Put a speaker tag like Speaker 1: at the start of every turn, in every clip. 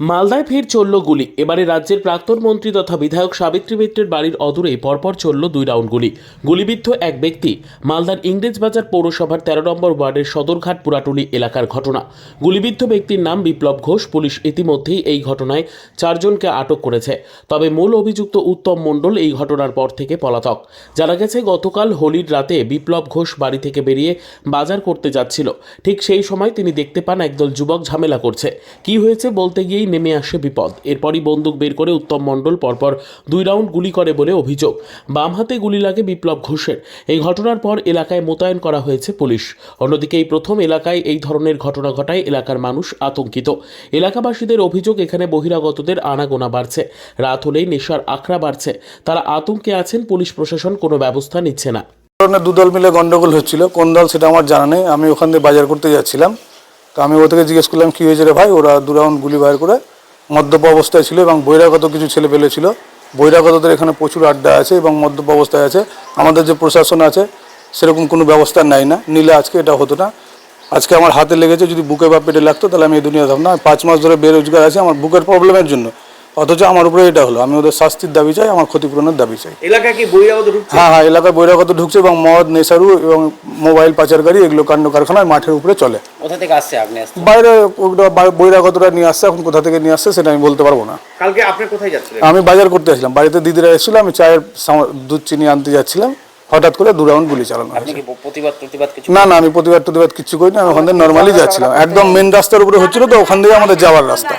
Speaker 1: মালদায় ফের চলল গুলি। এবারে রাজ্যের প্রাক্তন মন্ত্রী তথা বিধায়ক সাবিত্রী মিত্রের বাড়ির অদূরে পরপর চলল 2 রাউন্ড গুলি। গুলিবিদ্ধ এক ব্যক্তি মালদার ইংরেজবাজার পৌরসভার 13 নম্বর ওয়ার্ডের সদরঘাট পুরাটুলি এলাকার ঘটনা। গুলিবিদ্ধ ব্যক্তির নাম বিপ্লব ঘোষ। পুলিশ ইতিমধ্যেই এই ঘটনায় 4 জনকে আটক করেছে। তবে মূল অভিযুক্ত উত্তম মণ্ডল এই ঘটনার পর থেকে পলাতক। জানা গেছে গতকাল হোলির রাতে বিপ্লব ঘোষ বাড়ি থেকে বেরিয়ে বাজার করতে যাচ্ছিল। ঠিক সেই সময় তিনি দেখতে পান একদল যুবক ঝামেলা করছে। কি হয়েছে বলতে গিয়েই নেমে আসে বিপদ। এরপরই বন্দুক বের করে উত্তম মণ্ডল পরপর 2 রাউন্ড গুলি করে বলে অভিযোগ। বাম হাতে গুলি লাগে বিপ্লব ঘোষের। এই ঘটনার পর এলাকায় মোতায়েন করা হয়েছে পুলিশ। অন্যদিকে এই প্রথম এলাকায় এই ধরনের ঘটনা ঘটায় এলাকার মানুষ আতঙ্কিত। এলাকাবাসীদের অভিযোগ, এখানে বহিরাগতদের আনাগোনা বাড়ছে। রাত হলেই নেশার আখড়া বাড়ছে। তারা আতঙ্কে আছেন। পুলিশ প্রশাসন কোনো ব্যবস্থা নিচ্ছে না।
Speaker 2: দুদল মিলে গন্ডগোল হচ্ছিল, কোন দল সেটা আমার জানা নেই। আমি ওখান থেকে বাজার করতে যাচ্ছিলাম, তো আমি ওদেরকে জিজ্ঞেস করলাম কী হয়েছে রে ভাই। ওরা 2 রাউন্ড গুলি বাইর করে মদ্যপ অবস্থায় ছিল এবং বহিরাগত কিছু ছেলে পেলে ছিল। বহিরাগতদের এখানে প্রচুর আড্ডা আছে এবং মদ্যপ অবস্থায় আছে। আমাদের যে প্রশাসন আছে সেরকম কোনো ব্যবস্থা নাই না, নিলে আজকে এটা হতো না। আজকে আমার হাতে লেগেছে, যদি বুকে বা পেটে লাগতো তাহলে আমি এই দুনিয়া থাকতাম না। 5 মাস ধরে বেরোজগার আছি আমার বুকের প্রবলেমের জন্য, অথচ আমার উপরে এটা হলো। আমি ওদের শাস্তির দাবি চাই, আমার ক্ষতিপূরণের দাবি চাই।
Speaker 3: এলাকায় কি বহিরাগত ঢুকছে?
Speaker 2: হ্যাঁ, এলাকায় বহিরাগত ঢুকছে এবং মদ, নেশারু এবং মোবাইল পাচারকারী এগুলো কাণ্ড কারখানায় মাঠের উপরে চলে।
Speaker 3: কোথা থেকে আসছে আপনি?
Speaker 2: বাইরে বহিরাগতরা নিয়ে আসছে, এখন কোথা থেকে নিয়ে আসছে সেটা আমি বলতে পারবো না।
Speaker 3: কালকে আপনি কোথায় যাচ্ছিলেন?
Speaker 2: আমি বাজার করতে আসলাম, বাড়িতে দিদিরা এসেছিল, আমি চায়ের দুধ চিনি আনতে যাচ্ছিলাম। হঠাৎ করে 2 রাউন্ড গুলি চালানো
Speaker 3: আপনি কি প্রতিবাদ কিছু?
Speaker 2: না, আমি প্রতিবাদ কিছু করি না। আমি ওখান থেকে নর্মালি যাচ্ছিলাম, একদম মেন রাস্তার উপরে হচ্ছিল, তো ওখান থেকে আমাদের যাওয়ার রাস্তা।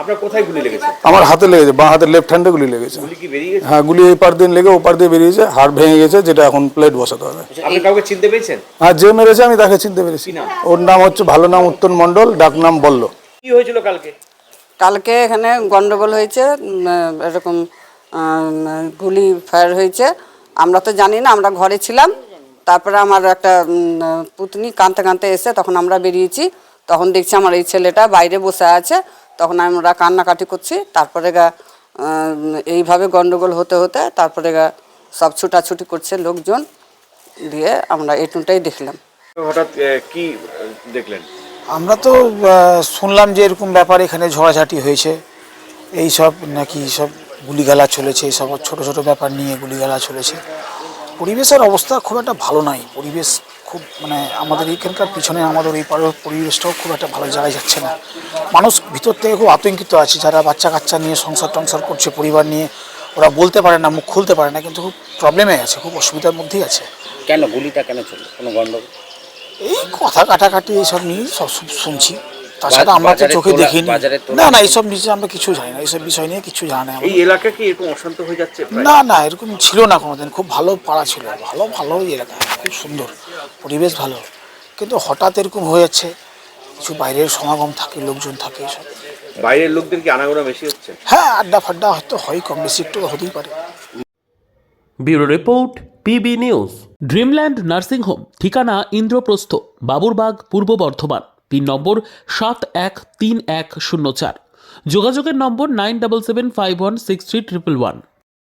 Speaker 3: আপনার কোথায় গুলি লেগেছে?
Speaker 2: আমার হাতে লেগেছে, বাঁ হাতের লেফট হ্যান্ডে গুলি লেগেছে।
Speaker 3: গুলি কি বেরিয়ে গেছে?
Speaker 2: হ্যাঁ, গুলি এই পার দিয়ে লেগে ওপার দিয়ে বেরিয়েছে, হাড় ভেঙে গেছে, যেটা এখন প্লেট বসাতে হবে।
Speaker 3: আপনি কাউকে চিনতে পেরেছেন?
Speaker 2: হ্যাঁ, যে মেরেছে আমি তাকে চিনতে পেরেছি। ওর নাম হচ্ছে, ভালো নাম উত্তম মণ্ডল, ডাক নাম বল্ল।
Speaker 3: কি হয়েছিল কালকে?
Speaker 4: কালকে এখানে গন্ডগোল হয়েছে, এরকম গুলি ফায়ার হয়েছে। আমরা তো জানি না, আমরা ঘরে ছিলাম। তারপরে আমার একটা পুতনি কাঁদতে কাঁদতে এসে, তখন আমরা বেরিয়েছি। তখন দেখছি আমার এই ছেলেটা বাইরে বসে আছে। তখন আমরা কান্নাকাটি করছি। তারপরে এইভাবে গন্ডগোল হতে হতে তারপরে সব ছুটাছুটি করছে লোকজন, দিয়ে আমরা এটুটাই দেখলাম।
Speaker 3: হঠাৎ কি দেখলেন?
Speaker 5: আমরা তো শুনলাম যে এরকম ব্যাপার, এখানে ঝড়াঝাটি হয়েছে, এই সব নাকি সব গুলিগালা চলেছে, এইসব ছোটো ছোটো ব্যাপার নিয়ে গুলিগালা চলেছে। পরিবেশের অবস্থা খুব একটা ভালো নাই। পরিবেশ খুব আমাদের এইখানকার পিছনে আমাদের এই পাড়ার পরিবেশটাও খুব একটা ভালো জায়গায় যাচ্ছে না। মানুষ ভিতর থেকে খুব আতঙ্কিত আছে, যারা বাচ্চা কাচ্চা নিয়ে সংসার টংসার করছে, পরিবার নিয়ে, ওরা বলতে পারে না, মুখ খুলতে পারে না, কিন্তু খুব প্রবলেমে আছে, খুব অসুবিধার মধ্যেই আছে।
Speaker 3: কেন গুলিটা কেন চললো? কোনো গন্ডগোল?
Speaker 5: এই কথা কাটাকাটি এইসব নিয়ে সব শুনছি, তাছাড়া আমরা তো চোখে দেখিনি। না, এইসব বিষয়ে আমরা কিছু জানি না, এইসব বিষয় নিয়ে কিছু জানি না।
Speaker 3: এই এলাকা কি এরকম অশান্ত হয়ে যাচ্ছে?
Speaker 5: না, এরকম ছিল না কোনোদিন। খুব ভালো পাড়া ছিল, ভালো এলাকা, খুব সুন্দর পরিবেশ, ভালো। কিন্তু হঠাৎ এরকম হয়ে যাচ্ছে, কিছু বাইরের সমাগম থাকে, লোকজন থাকে, এসব।
Speaker 3: বাইরের লোকদের কি আনাগোনা বেশি হচ্ছে?
Speaker 5: হ্যাঁ, আড্ডা ফাড্ডা হয়তো হয়, কম বেশি একটু হতেই পারে।
Speaker 1: Bureau report, PB news. Dreamland nursing home, ঠিকানা ইন্দ্রপ্রস্থ, বাবুরবাগ, পূর্ব বর্ধমান। পিন নম্বর 713104। যোগাযোগের নম্বর 9775163111।